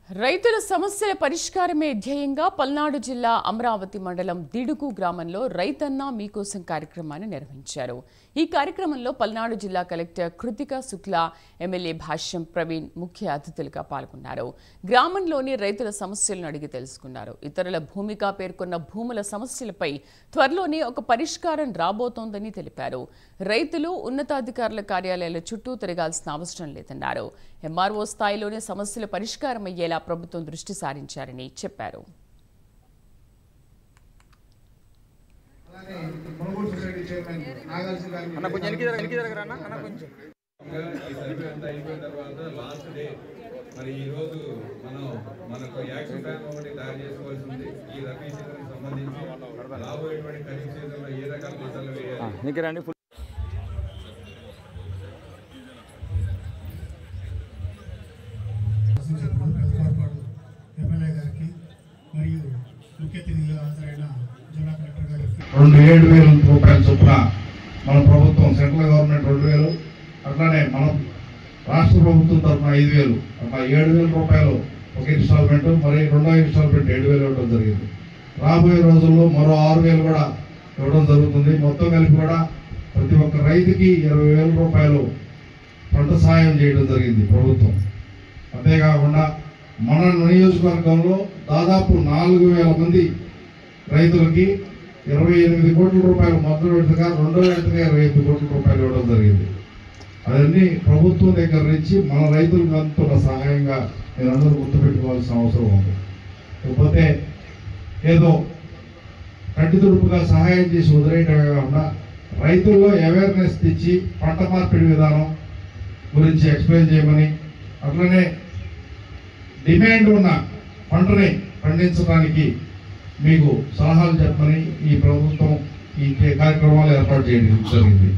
రైతుల సమస్యల పరిష్కారమే ధ్యేయంగా పల్నాడు జిల్లా అమరావతి మండలం దిడుగు గ్రామంలో రైతన్న మీకోసం కార్యక్రమాన్ని నిర్వహించారు। ఈ కార్యక్రమంలో పల్నాడు జిల్లా కలెక్టర్ కృతికా శుక్లా, ఎమ్మెల్యే భాష్యం ప్రవీణ్ ముఖ్య అతిథులుగా పాల్గొన్నారు। గ్రామంలోని రైతుల సమస్యలను అడిగి తెలుసుకున్నారు। ఇతరుల భూమిగా పేర్కొన్న భూముల సమస్యలపై త్వరలోనే ఒక పరిష్కారం రాబోతోందని తెలిపారు। రైతులు ఉన్నతాధికారుల కార్యాలయాల చుట్టూ తిరగాల్సిన అవసరం లేదన్నారు। ఎంఆర్ఓ స్థాయిలోనే సమస్యల పరిష్కారం అయ్యేలా ప్రభుత్వం దృష్టి సారించారని చెప్పారు। ఎమ్మెల్యే గారికి మరియు ముఖ్య అతిథిగా హాజరైన జిల్లా కలెక్టర్ గారికి 7,000 రూపాయల చొప్పున మన ప్రభుత్వం సెంట్రల్ గవర్నమెంట్ 2,000 అట్లానే మన రాష్ట్ర ప్రభుత్వం తరఫున 5,000 అట్లా 7,000 రూపాయలు ఒక ఇన్స్టాల్మెంట్, మరి రెండో ఇన్స్టాల్మెంట్ 7,000 ఇవ్వడం జరిగింది। రాబోయే రోజుల్లో మరో 6,000 కూడా ఇవ్వడం జరుగుతుంది। మొత్తం కలిపి కూడా ప్రతి ఒక్క రైతుకి 20,000 రూపాయలు పంట సాయం చేయడం జరిగింది ప్రభుత్వం। అంతేకాకుండా మన నియోజకవర్గంలో దాదాపు 4,000 మంది రైతులకి 28 కోట్ల రూపాయలు మొదటి విడతగా, రెండో విడతగా 28 కోట్ల రూపాయలు ఇవ్వడం జరిగింది। అవన్నీ ప్రభుత్వం దగ్గర నుంచి మన రైతులకు అందుతున్న సహాయంగా మీరందరూ గుర్తుపెట్టుకోవాల్సిన అవసరం ఉంది। లేకపోతే ఏదో కంటి తుడుపుగా సహాయం చేసి వదిలేయటమే కాకుండా రైతుల్లో అవేర్నెస్ తెచ్చి పంట మార్పిడి విధానం గురించి ఎక్స్ప్లెయిన్ చేయమని, అట్లనే డిమాండ్ ఉన్న పంటని పండించడానికి మీకు సలహాలు చెప్పమని ఈ ప్రభుత్వం ఈ కార్యక్రమాలు ఏర్పాటు చేయడం జరిగింది।